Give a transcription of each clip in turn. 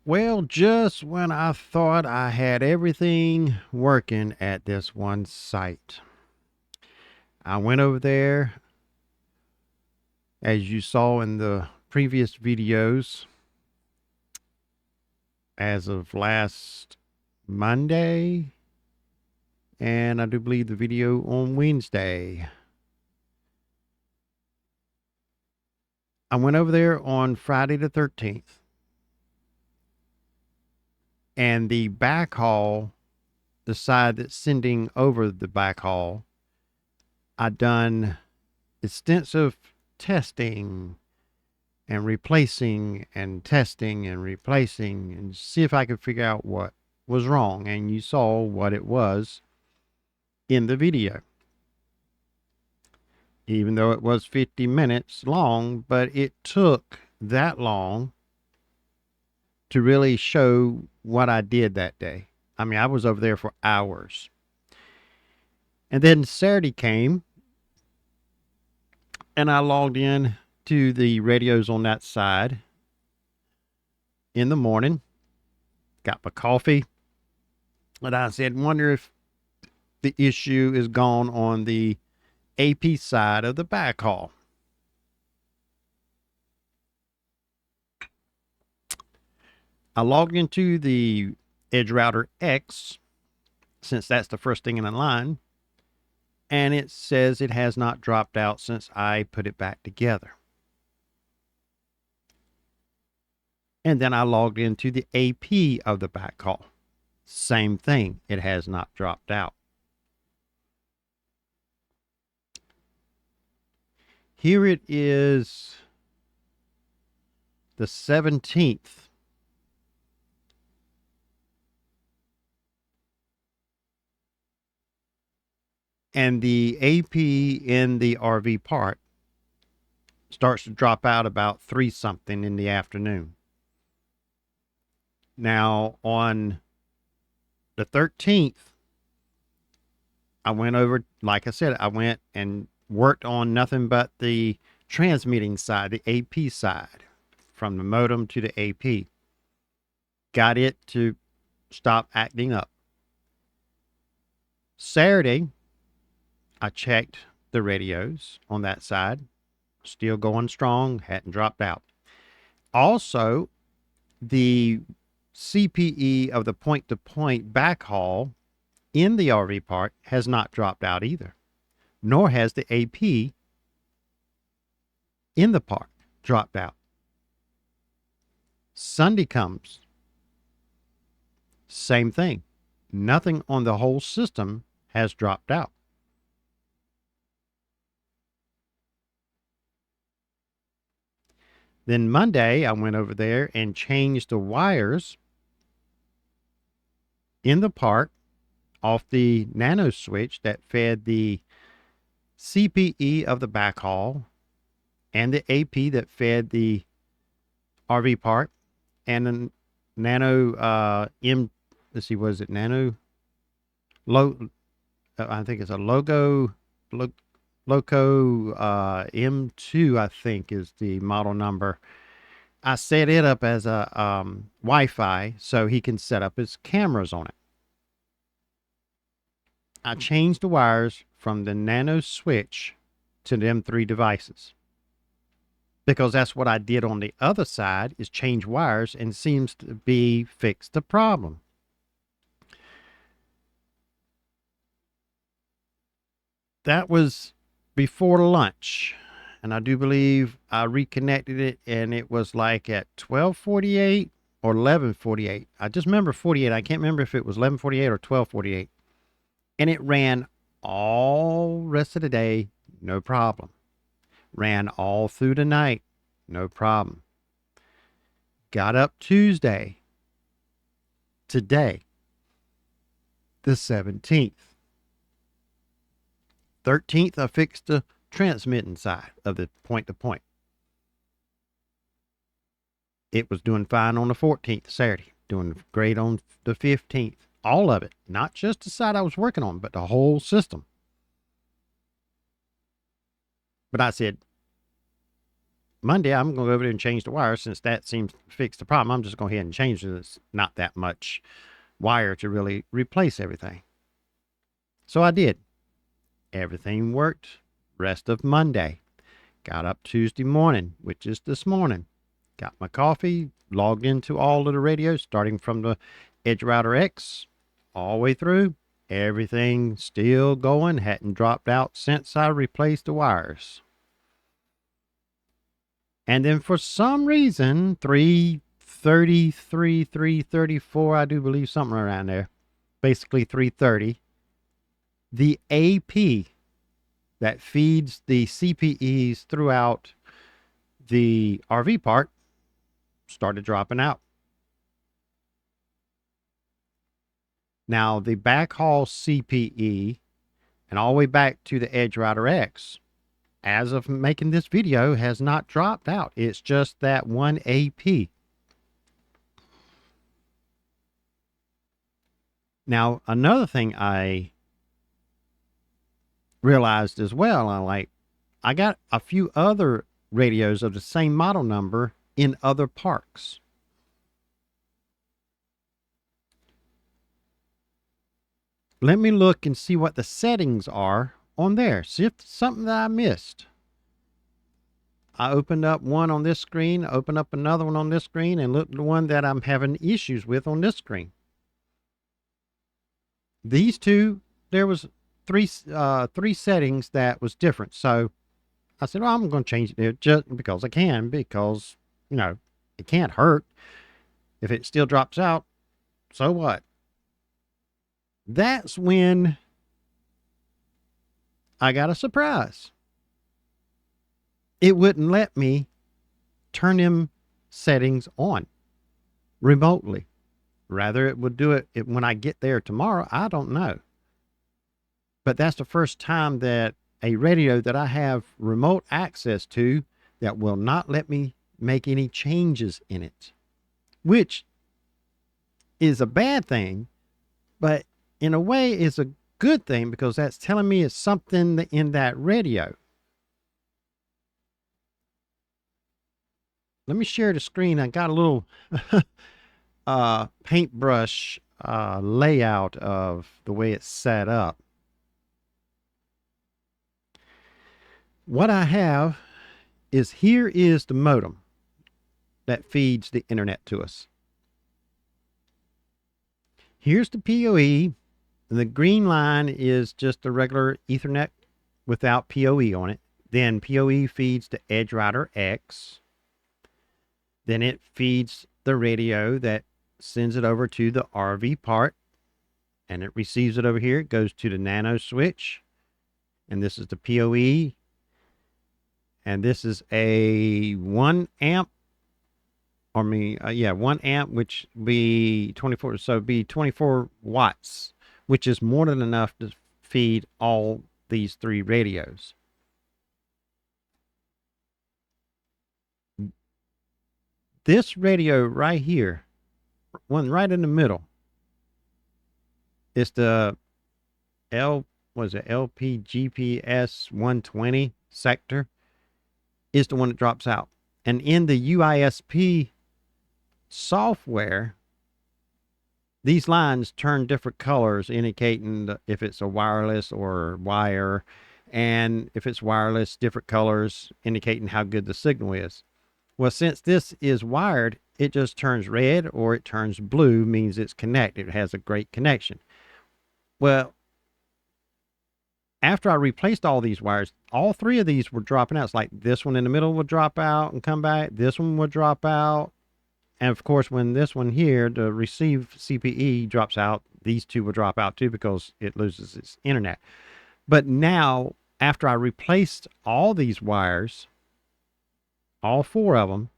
Well, just when I thought I had everything working at this one site, I went over there, as you saw in the previous videos, as of last Monday, and I do believe the video on Wednesday. I went over there on Friday the 13th, and the backhaul, the side that's sending over the backhaul, I done extensive testing and replacing and testing and replacing and see if I could figure out what was wrong. And you saw what it was in the video. Even though it was 50 minutes long, but it took that long to really show what I did that day. I mean, I was over there for hours. And then Saturday came and I logged in to the radios on that side in the morning, got my coffee, and I said, wonder if the issue is gone on the AP side of the backhaul. I logged into the Edge Router X, since that's the first thing in the line, and it says it has not dropped out since I put it back together. And then I logged into the AP of the backhaul. Same thing, it has not dropped out. Here it is, the 17th. And the AP in the RV part starts to drop out about 3 something in the afternoon. Now, on the 13th, I went over, like I said, I went and worked on nothing but the transmitting side, the AP side, from the modem to the AP. Got it to stop acting up. Saturday, I checked the radios on that side, still going strong, hadn't dropped out. Also, the CPE of the point-to-point backhaul in the RV part has not dropped out either, nor has the AP in the part dropped out. Sunday comes, same thing. Nothing on the whole system has dropped out. Then Monday, I went over there and changed the wires in the part off the nano switch that fed the CPE of the backhaul and the AP that fed the RV part, and a nano let's see, was it nano I think it's a loco M2, I think is the model number. I set it up as a Wi-Fi so he can set up his cameras on it. I changed the wires from the nano switch to them 3 devices, because that's what I did on the other side, is change wires, and seems to be fixed the problem. That was before lunch, and I do believe I reconnected it, and it was like at 12:48 or 11:48. I just remember 48. I can't remember if it was 11:48 or 12:48. And it ran all rest of the day, no problem. Ran all through the night, no problem. Got up Tuesday, today, the 17th. 13th, I fixed the transmitting side of the point-to-point. It was doing fine on the 14th, Saturday. Doing great on the 15th. All of it. Not just the side I was working on, but the whole system. But I said, Monday, I'm going to go over there and change the wire. Since that seems to fix the problem, I'm just going ahead and change it. It's not that much wire to really replace everything. So I did. Everything worked. Rest of Monday. Got up Tuesday morning, which is this morning. Got my coffee, logged into all of the radios, starting from the Edge Router X all the way through. Everything still going, hadn't dropped out since I replaced the wires. And then for some reason, 333, 334, I do believe something around there, basically 330, the AP that feeds the CPEs throughout the RV park started dropping out. Now, the backhaul CPE and all the way back to the Edge Router X, as of making this video, has not dropped out. It's just that one AP. Now, another thing I realized as well, I got a few other radios of the same model number in other parks. Let me look and see what the settings are on there. See if it's something that I missed. I opened up one on this screen, opened up another one on this screen, and looked at the one that I'm having issues with on this screen. These two, there was three settings that was different. So I said, well, I'm going to change it just because I can, because, you know, it can't hurt. If it still drops out, so what? That's when I got a surprise. It wouldn't let me turn them settings on remotely. Rather, it would do it when I get there tomorrow. I don't know. But that's the first time that a radio that I have remote access to that will not let me make any changes in it, which is a bad thing, but in a way is a good thing because that's telling me it's something in that radio. Let me share the screen. I got a little paintbrush layout of the way it's set up. What I have is, here is the modem that feeds the internet to us. Here's the PoE. The green line is just a regular Ethernet without PoE on it. Then PoE feeds the Edge Router X. Then it feeds the radio that sends it over to the RV part. And it receives it over here. It goes to the nano switch. And this is the PoE. And this is a 1 amp. 1 amp, which be 24. So it'd be 24 watts, which is more than enough to feed all these three radios. This radio right here, one right in the middle, is the LPGPS 120 sector, is the one that drops out. And in the UISP software, these lines turn different colors, indicating if it's a wireless or wire. And if it's wireless, different colors indicating how good the signal is. Well, since this is wired, it just turns red or it turns blue, means it's connected. It has a great connection. Well, after I replaced all these wires, all three of these were dropping out. It's like this one in the middle would drop out and come back. This one would drop out. And of course, when this one here, the receive CPE drops out, these two will drop out too because it loses its internet. But now, after I replaced all these wires, all four of them,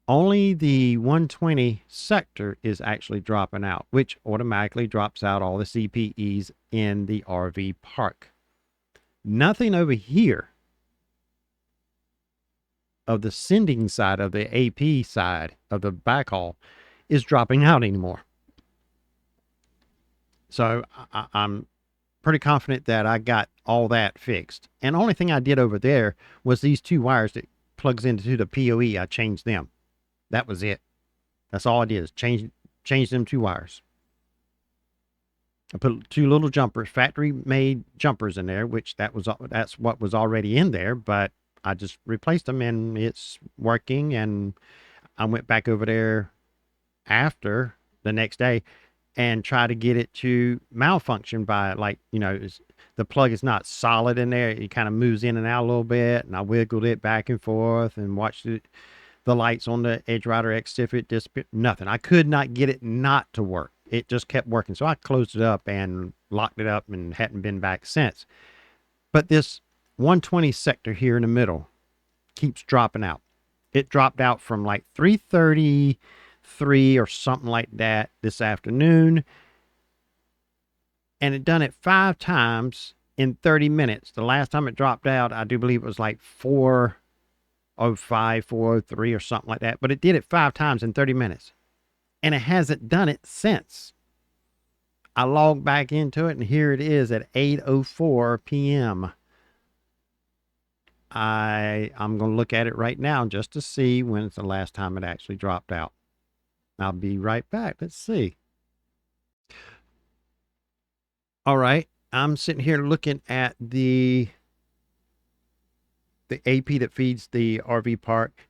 only the 120 sector is actually dropping out, which automatically drops out all the CPEs in the RV park. Nothing over here of the sending side, of the AP side of the backhaul, is dropping out anymore. So I'm pretty confident that I got all that fixed. And the only thing I did over there was these two wires that plugs into the PoE. I changed them. That was it. That's all I did is change them two wires. I put two little jumpers, factory made jumpers in there, which that's what was already in there, but I just replaced them and it's working. And I went back over there after the next day and try to get it to malfunction by, like, the plug is not solid in there. It kind of moves in and out a little bit, and I wiggled it back and forth and watched the lights on the Edge Rider X Stiffet disappear. Nothing. I could not get it not to work. It just kept working. So I closed it up and locked it up and hadn't been back since. But this 120 sector here in the middle keeps dropping out. It dropped out from like 3:33 or something like that this afternoon. And it done it 5 times in 30 minutes. The last time it dropped out, I do believe it was like 4:05, 4:03 or something like that. But it did it 5 times in 30 minutes. And it hasn't done it since. I logged back into it, and here it is at 8:04 p.m. I'm going to look at it right now just to see when's the last time it actually dropped out. I'll be right back. Let's see. All right. I'm sitting here looking at the AP that feeds the RV park,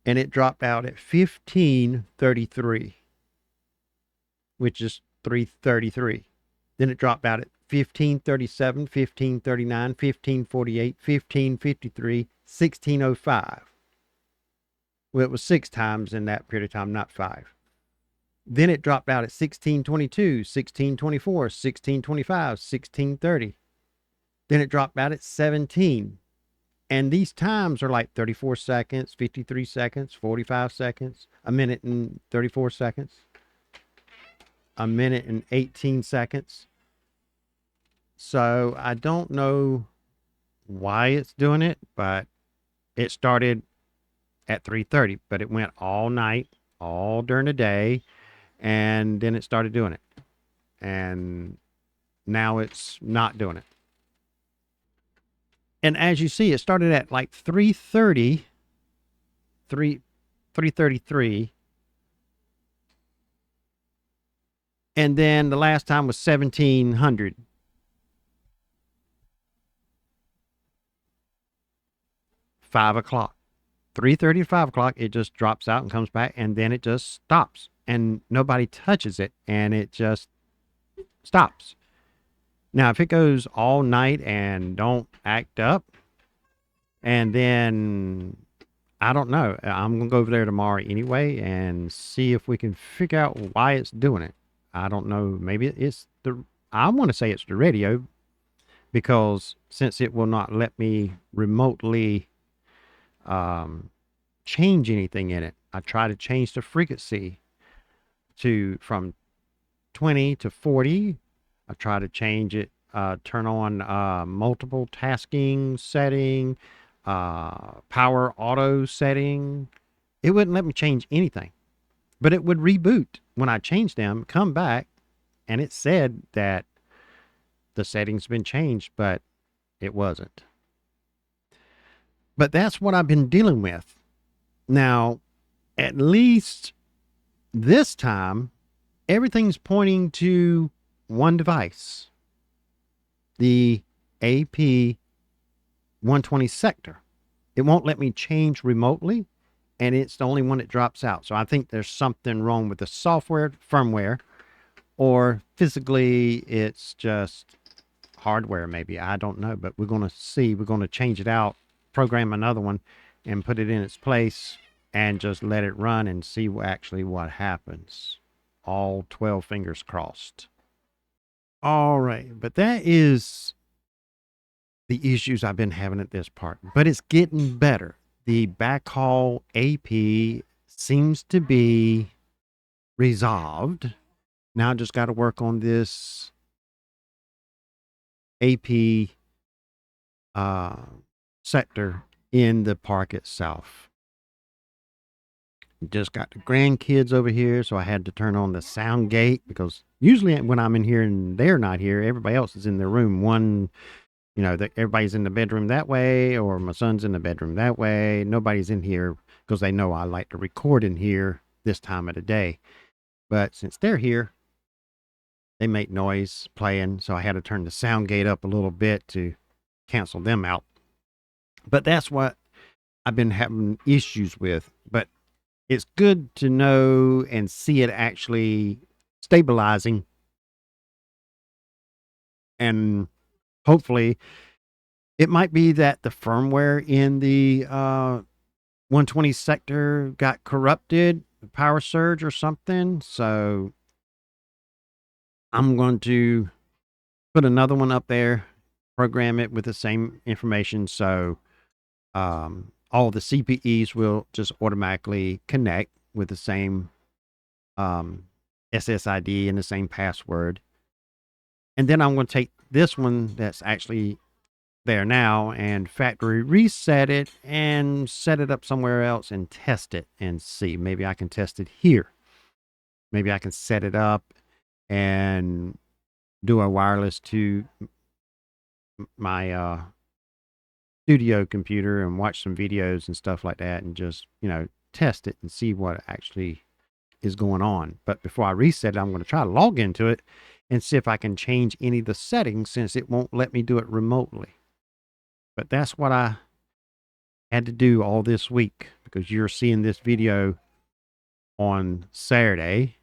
and it dropped out at 15:33, which is 3:33. Then it dropped out at 15:37, 15:39, 15:48, 15:53, 16:05. Well, it was 6 times in that period of time, not 5. Then it dropped out at 16:22, 16:24, 16:25, 16:30. Then it dropped out at 17. And these times are like 34 seconds, 53 seconds, 45 seconds, a minute and 34 seconds, a minute and 18 seconds. So I don't know why it's doing it, but it started at 3:30, but it went all night, all during the day, and then it started doing it. And now it's not doing it. And as you see, it started at like 3:30, 3:33. And then the last time was 1700. 5 o'clock. 3:30 to 5 o'clock, it just drops out and comes back, and then it just stops. And nobody touches it, and it just stops. Now, if it goes all night and don't act up, and then, I don't know. I'm going to go over there tomorrow anyway and see if we can figure out why it's doing it. I don't know. Maybe it's I want to say it's the radio, because since it will not let me remotely change anything in it, I try to change the frequency from 20 to 40. I try to change it, turn on multiple tasking setting, power auto setting. It wouldn't let me change anything, but it would reboot when I changed them, come back, and it said that the settings been changed, but it wasn't. But that's what I've been dealing with. Now, at least this time, everything's pointing to one device, the AP 120 sector. It won't let me change remotely, and it's the only one that drops out. So I think there's something wrong with the software, firmware, or physically it's just hardware maybe. I don't know, but we're going to see. We're going to change it out, program another one, and put it in its place, and just let it run and see what happens. All 12 fingers crossed. All right, but that is the issues I've been having at this part, but it's getting better. The backhaul AP seems to be resolved. Now I just got to work on this AP sector in the park itself. Just got the grandkids over here, so I had to turn on the sound gate because usually when I'm in here and they're not here, everybody else is in their room. Everybody's in the bedroom that way, or my son's in the bedroom that way. Nobody's in here because they know I like to record in here this time of the day. But since they're here, they make noise playing, so I had to turn the sound gate up a little bit to cancel them out. But that's what I've been having issues with. But it's good to know and see it actually stabilizing, and hopefully it might be that the firmware in the 120 sector got corrupted, power surge or something. So I'm going to put another one up there, program it with the same information. So all the CPEs will just automatically connect with the same SSID and the same password. And then I'm going to take this one that's actually there now and factory reset it and set it up somewhere else and test it and see. Maybe I can test it here. Maybe I can set it up and do a wireless to my studio computer and watch some videos and stuff like that and just, test it and see what actually is going on. But before I reset it, I'm going to try to log into it and see if I can change any of the settings since it won't let me do it remotely. But that's what I had to do all this week because you're seeing this video on Saturday,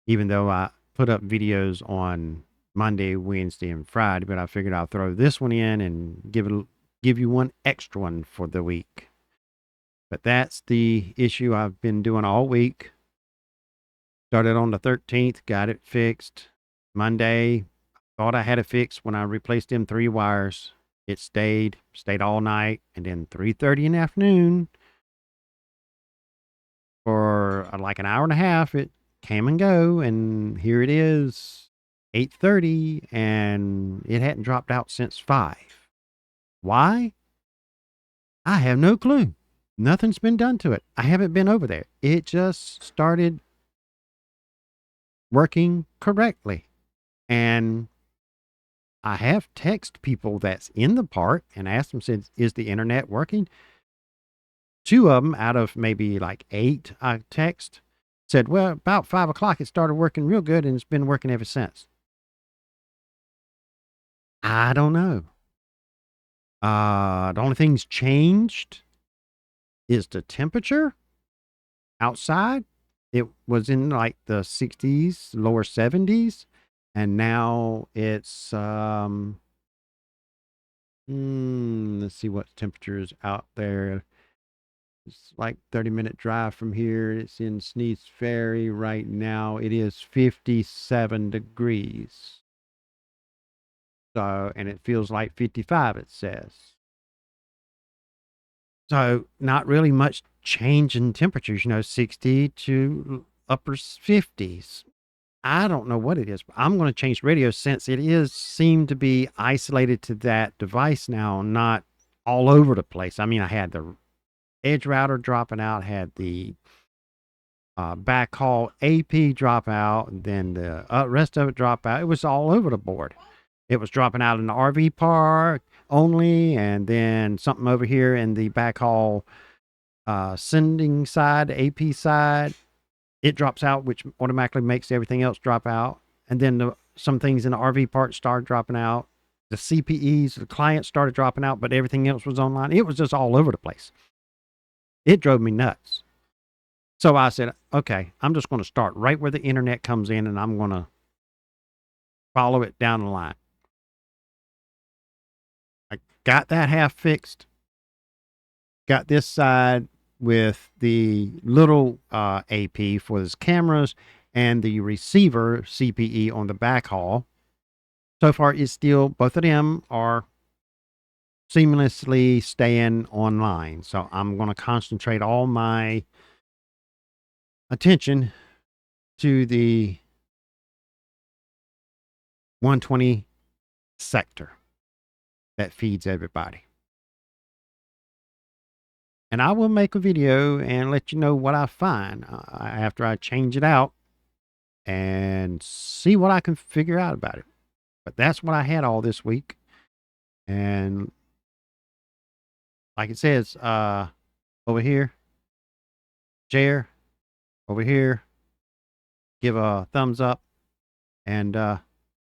even though I put up videos on Monday, Wednesday, and Friday. But I figured I'll throw this one in and give you one extra one for the week. But that's the issue I've been doing all week. Started on the 13th, got it fixed. Monday, thought I had it fixed when I replaced them 3 wires. It stayed all night, and then 3:30 in the afternoon for like an hour and a half, it came and go, and here it is, 8:30, and it hadn't dropped out since 5. Why? I have no clue. Nothing's been done to it. I haven't been over there. It just started working correctly. And I have texted people that's in the park and asked them, said, is the internet working? 2 of them out of maybe like 8 I text said, well, about 5 o'clock it started working real good and it's been working ever since. I don't know. The only thing's changed is the temperature outside. It was in like the 60s, lower 70s, and now it's let's see what temperature is out there. It's like 30-minute drive from here. It's in Sneath Ferry right now. It is 57 degrees. So, and it feels like 55, it says. So, not really much change in temperatures, 60 to upper 50s. I don't know what it is, but I'm going to change the radio since it is seemed to be isolated to that device now, not all over the place. I mean, I had the edge router dropping out, had the backhaul AP drop out, and then the rest of it drop out. It was all over the board. It was dropping out in the RV park only, and then something over here in the backhaul sending side, AP side. It drops out, which automatically makes everything else drop out. And then some things in the RV park started dropping out. The CPEs, the clients started dropping out, but everything else was online. It was just all over the place. It drove me nuts. So I said, okay, I'm just going to start right where the internet comes in and I'm going to follow it down the line. I got that half fixed. Got this side with the little AP for his cameras and the receiver CPE on the backhaul. So far, it's still, both of them are seamlessly staying online. So I'm going to concentrate all my attention to the 120 sector that feeds everybody. And I will make a video and let you know what I find after I change it out and see what I can figure out about it. But that's what I had all this week. And like it says, over here, share, over here, give a thumbs up. And if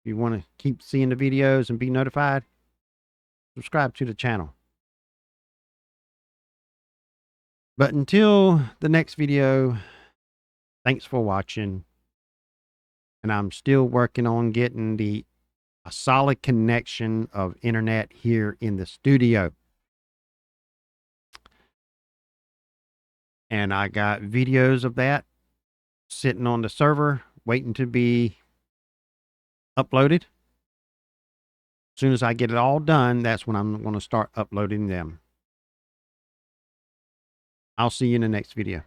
you want to keep seeing the videos and be notified, subscribe to the channel. But until the next video, thanks for watching. And I'm still working on getting a solid connection of internet here in the studio. And I got videos of that sitting on the server waiting to be uploaded. As soon as I get it all done, that's when I'm going to start uploading them. I'll see you in the next video.